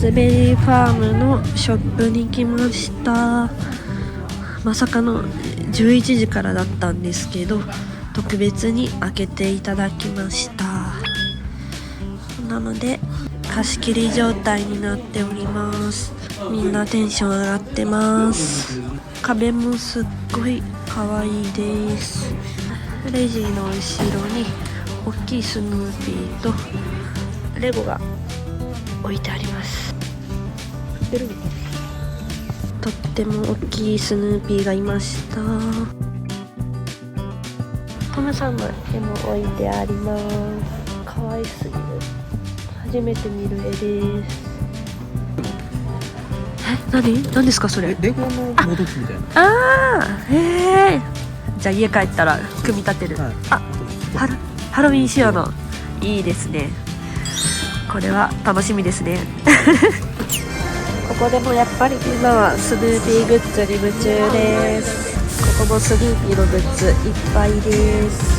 ツベリーファームのショップに来ました。まさかの11時からだったんですけど、特別に開けていただきました。なので貸し切り状態になっております。みんなテンション上がってます。壁もすっごい可愛いです。レジの後ろに大きいスヌーピーとレゴが置いてあります。とっても大きいスヌーピーがいました。トムさんの絵も置いてあります。可愛すぎる。初めて見る絵です。何ですかそれ？レゴのモドキみたいな。じゃあ家帰ったら組み立てる。はい、ハロウィン仕様のいいですね。これは楽しみですね。ここでもやっぱり今はスヌーピーグッズに夢中です。ここもスヌーピーのグッズいっぱいです。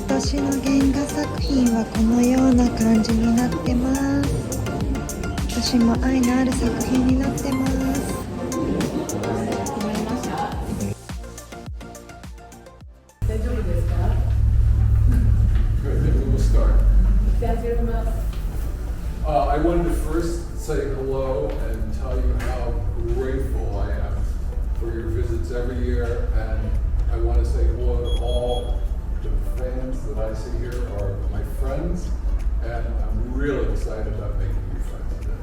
今年の原画作品はこのような感じになってます。私も愛のある作品になってます。大丈夫ですか？ Good, then we will start. I wanted to first say hello and tell you how grateful I am for your visits every year, and I want to say hello to all the fans that I see here are my friends, and I'm really excited about making new friends today.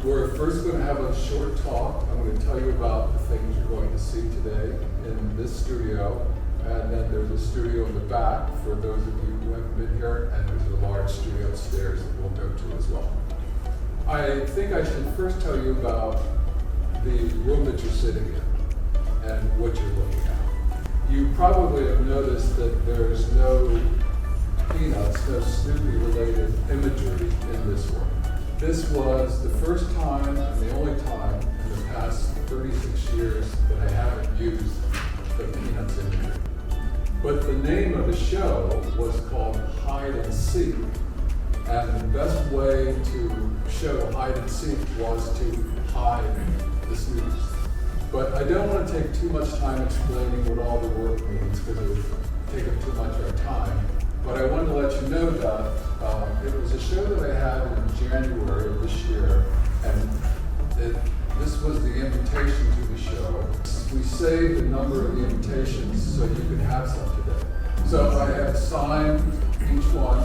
We're first going to have a short talk. I'm going to tell you about the things you're going to see today in this studio, and then there's a studio in the back for those of you who haven't been here, and there's a large studio upstairs that we'll go to as well. I think I should first tell you about the room that you're sitting in and what you're looking at. You probably have noticed that there's no Peanuts, no Snoopy-related imagery in this work. This was the first time and the only time in the past 36 years that I haven't used the Peanuts imagery. But the name of the show was called Hide and Seek, and the best way to show hide and seek was to hide the Snoopys. But I don't want to take too much time explaining what all the work means because it would take up too much of our time. But I wanted to let you know that it was a show that I had in January of this year, and this was the invitation to the show. We saved a number of the invitations so you could have some today. So I have signed each one,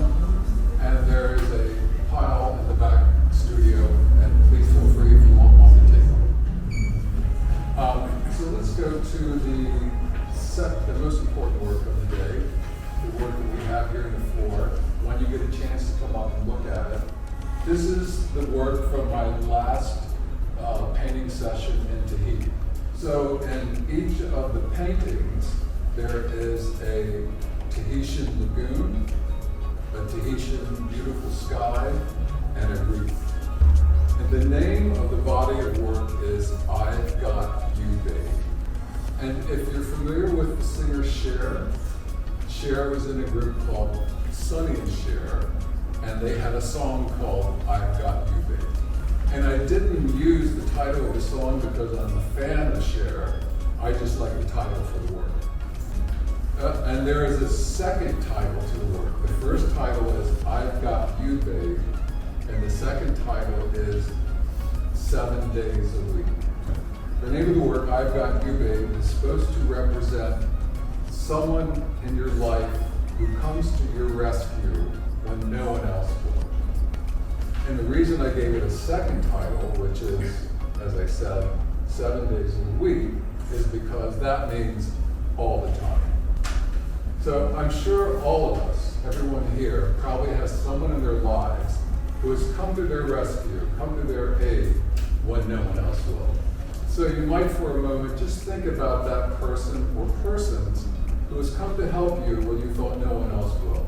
and there is a pile in the back studio, and please feel free if you want one to take one. So let's go to the most important work of the day, the work that we have here on the floor. When you get a chance to come up and look at it, this is the work from my last painting session in Tahiti. So in each of the paintings, there is a Tahitian lagoon, a Tahitian beautiful sky, and a reef. And the name of the body of work is I've Got You, Babe. And if you're familiar with the singer Cher was in a group called Sonny and Cher, and they had a song called I've Got You, Babe. And I didn't use the title of the song because I'm a fan of Cher. I just like the title for the work. And there is a second title to the work. The first title is I've Got You, Babe, and the second title is 7 Days a Week. The name of the work, I've Got You, Babe, is supposed to represent someone in your life who comes to your rescue when no one else will. And the reason I gave it a second title, which is, as I said, 7 days a week, is because that means all the time. So I'm sure all of us, everyone here, probably has someone in their lives who has come to their rescue, come to their aid when no one else will. So you might for a moment just think about that person or persons who has come to help you when you thought no one else will.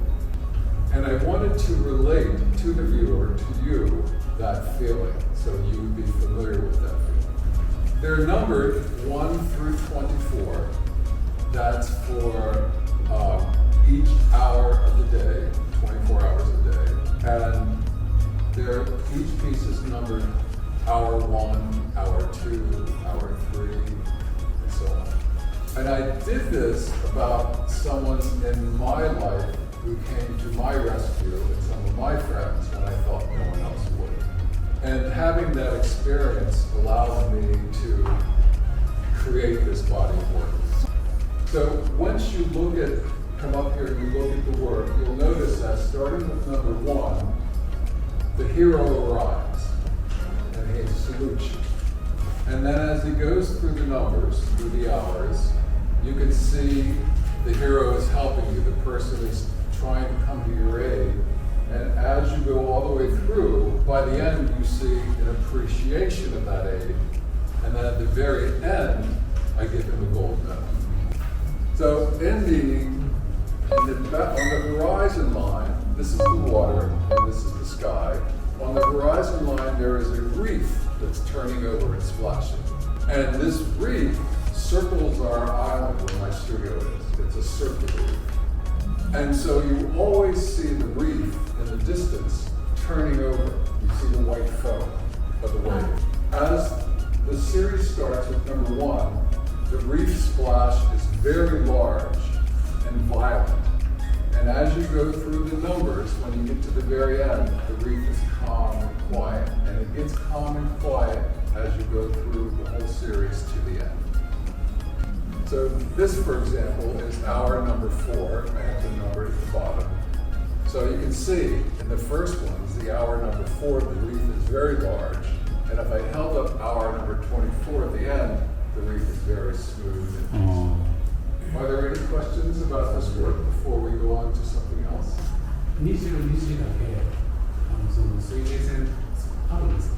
And I wanted to relate to the viewer, to you, that feeling, so you would be familiar with that feeling. They're numbered 1 through 24. That's for each hour of the day, 24 hours a day. And each piece is numbered hour 1, hour 2, hour 3, and so on. And I did this about someone in my life who came to my rescue and some of my friends when I thought no one else would. And having that experience allowed me to create this body of work. So once you come up here and you look at the work, you'll notice that starting with number 1, the hero arrives and he salutes you. And then as he goes through the numbers, through the hours, you can see the hero is helping you, the person is trying to come to your aid. And as you go all the way through, by the end you see an appreciation of that aid. And then at the very end, I give him a gold medal. So on the horizon line, this is the water and this is the sky. On the horizon line, there is a reef that's turning over and splashing. And this reef circles our island where my studio is. It's a circular reef. And so you always see the reef in the distance turning over. You see the white foam of the wave. As the series starts with number 1, the reef splash is very large and violent. And as you go through the numbers, when you get to the very end, the reef is calm and quiet. And it gets calm and quiet as you go through the whole series to the end. So this, for example, is hour number 4. I have the number at the bottom. So you can see in the first ones, the hour number 4, the reef is very large. And if I held up hour number 24 at the end, the reef is very smooth and peaceful. Are there any questions about this work before we go on to something else? 22時だけその水平線あるんですか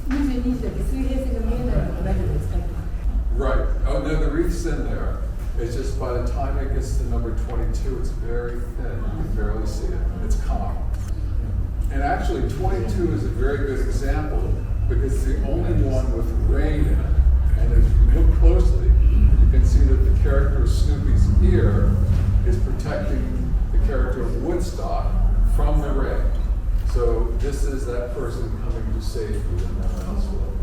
？22時だけ水平線が見えないのが大丈夫ですか？ Right. Oh no, the reef's in there. It's just by the time it gets to number 22, it's very thin. You can barely see it. It's calm. And actually, 22 is a very good example because it's the only one with rain in it. And if you look closely, you can see that the character of Snoopy's ear is protecting the character of Woodstock from the rain. So this is that person coming to save you and no one else will.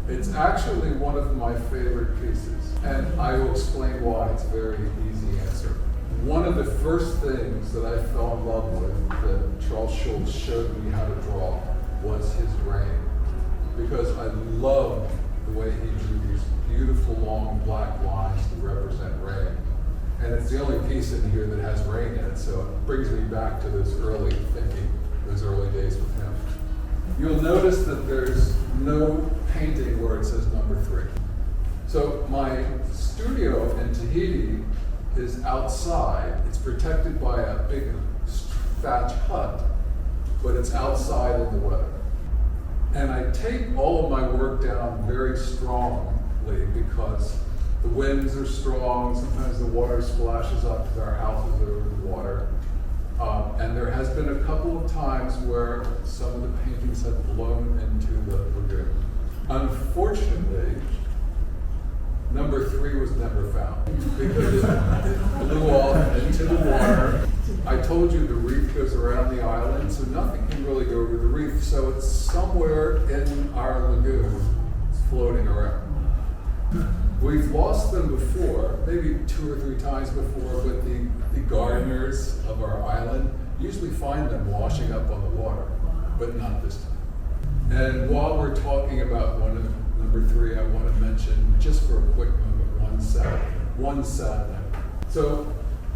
It's actually one of my favorite pieces, and I will explain why. It's a very easy answer. One of the first things that I fell in love with that Charles Schulz showed me how to draw was his rain, because I loved the way he drew these beautiful long black lines to represent rain. And it's the only piece in here that has rain in it, so it brings me back to those early thinking, those early days with him. You'll notice that there's no painting where it says number 3. So my studio in Tahiti is outside. It's protected by a big thatch hut, but it's outside in the weather. And I take all of my work down very strongly because the winds are strong. Sometimes the water splashes up because our house is over the water. And there has been a couple of times where some of the paintings have blown into the lagoon. Unfortunately, number 3 was never found because it blew off into the water. I told you the reef goes around the island, so nothing can really go over the reef. So it's somewhere in our lagoon, it's floating around. We've lost them before, maybe 2 or 3 times before, but the gardeners of our island usually find them washing up on the water, but not this time. And while we're talking about number 3, I want to mention, just for a quick moment, one sad note. So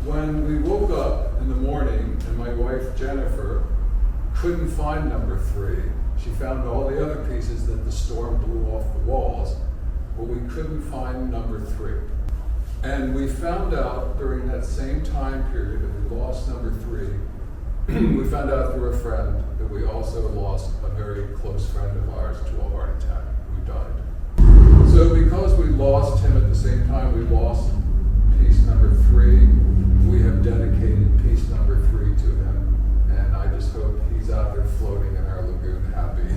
when we woke up in the morning and my wife Jennifer couldn't find number 3, she found all the other pieces that the storm blew off the walls, but we couldn't find number 3. And we found out during that same time period that we lost number 3 we found out through a friend that we also lost a very close friend of ours to a heart attack who died. So because we lost him at the same time we lost piece number 3, we have dedicated piece number 3 to him. And I just hope he's out there floating in our lagoon happy.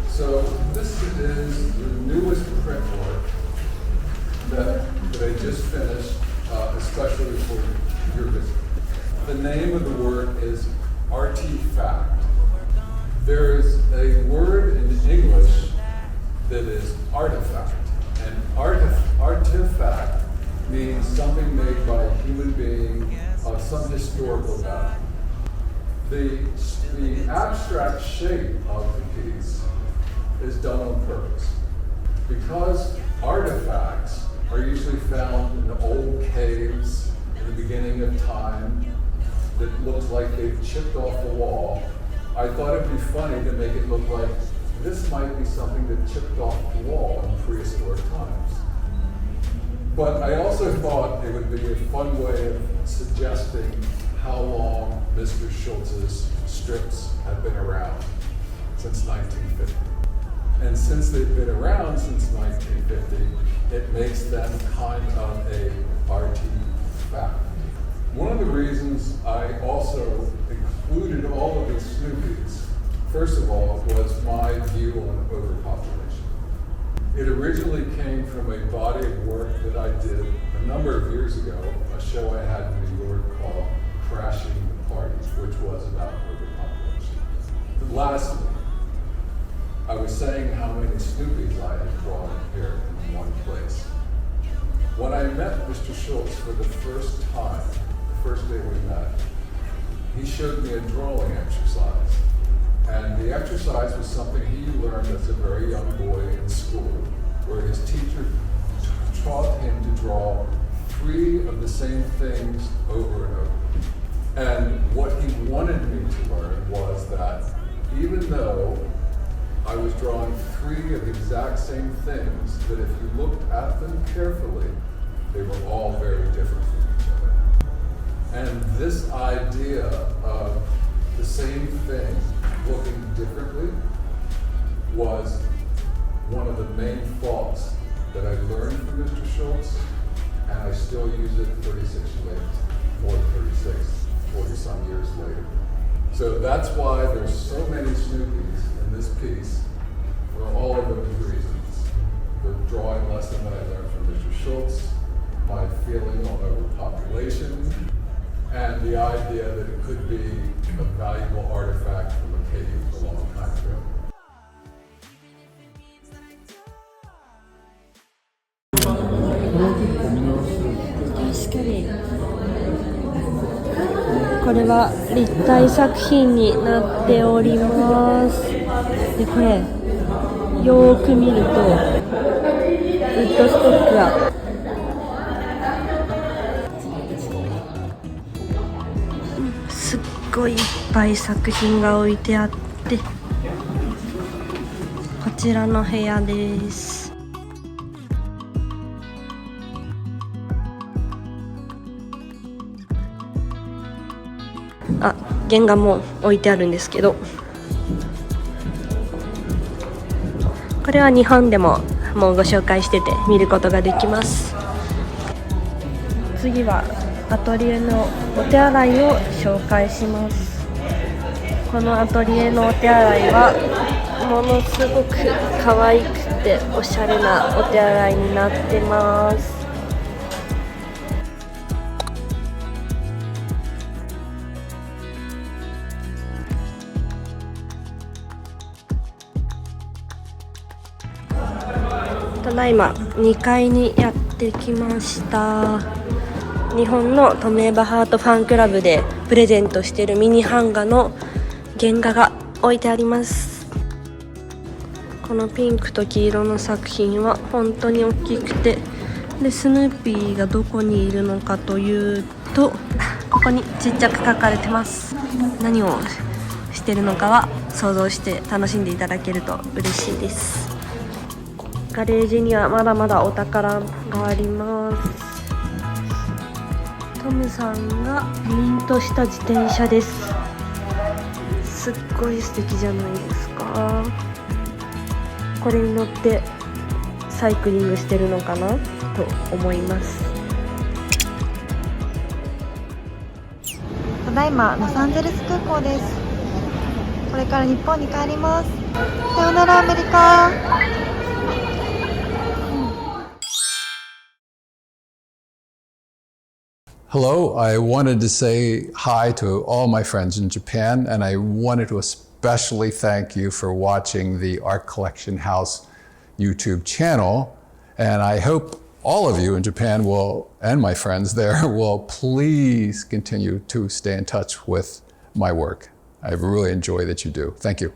So this is the newest print work that I just finished, especially for your visit. The name of the work is Arty Fact. There is a word in English that is artifact, and artifact means something made by a human being of some historical value. The abstract shape of the piece is done on purpose because artifacts are usually found in old caves in the beginning of time that looks like they've chipped off the wall. I thought it'd be funny to make it look like this might be something that chipped off the wall in prehistoric times. But I also thought it would be a fun way of suggesting how long Mr. Schultz's strips have been around, since 1950. And since they've been around since 1950, it makes them kind of a artifact. One of the reasons I also included all of these Snoopies, first of all, was my view on overpopulation. It originally came from a body of work that I did a number of years ago, a show I had in New York called Crashing the Party, which was about overpopulation. But lastly, I was saying how many Snoopies I had brought here in one place. When I met Mr. Schultz for the first time, the first day we met, he showed me a drawing exercise. And the exercise was something he learned as a very young boy in school, where his teacher taught him to draw 3 of the same things over and over. And what he wanted me to learn was that even though I was drawing 3 of the exact same things, that if you looked at them carefully, they were all very different from each other. And this idea of the same thing looking differently was one of the main thoughts that I learned from Mr. Schultz, and I still use it 40 some years later. So that's why there's so many Snoopies in this piece, for all of those reasons. The drawing lesson that I learned from Mr. Schultz, my feeling on overpopulation, and the idea that it could be a valuable artifact from a cave a long time ago. 確かにこれは立体作品になっております。でこれよーく見るとウッドストックがすっごいいっぱい作品が置いてあって、こちらの部屋です。原画も置いてあるんですけど、これは日本でももうご紹介してて見ることができます。次はアトリエのお手洗いを紹介します。このアトリエのお手洗いはものすごく可愛くておしゃれなお手洗いになってます。ただいま2階にやってきました。日本のトム・エバハートファンクラブでプレゼントしているミニ版画の原画が置いてあります。このピンクと黄色の作品は本当に大きくて、でスヌーピーがどこにいるのかというと、ここにちっちゃく書かれてます。何をしてるのかは想像して楽しんでいただけると嬉しいです。ガレージにはまだまだお宝があります。トムさんがペイントした自転車です。すっごい素敵じゃないですか。これに乗ってサイクリングしてるのかなと思います。ただいまロサンゼルス空港です。これから日本に帰ります。さよならアメリカ。Hello, I wanted to say hi to all my friends in Japan, and I wanted to especially thank you for watching the Art Collection House YouTube channel. And I hope all of you in Japan will, and my friends there, will please continue to stay in touch with my work. I really enjoy that you do. Thank you.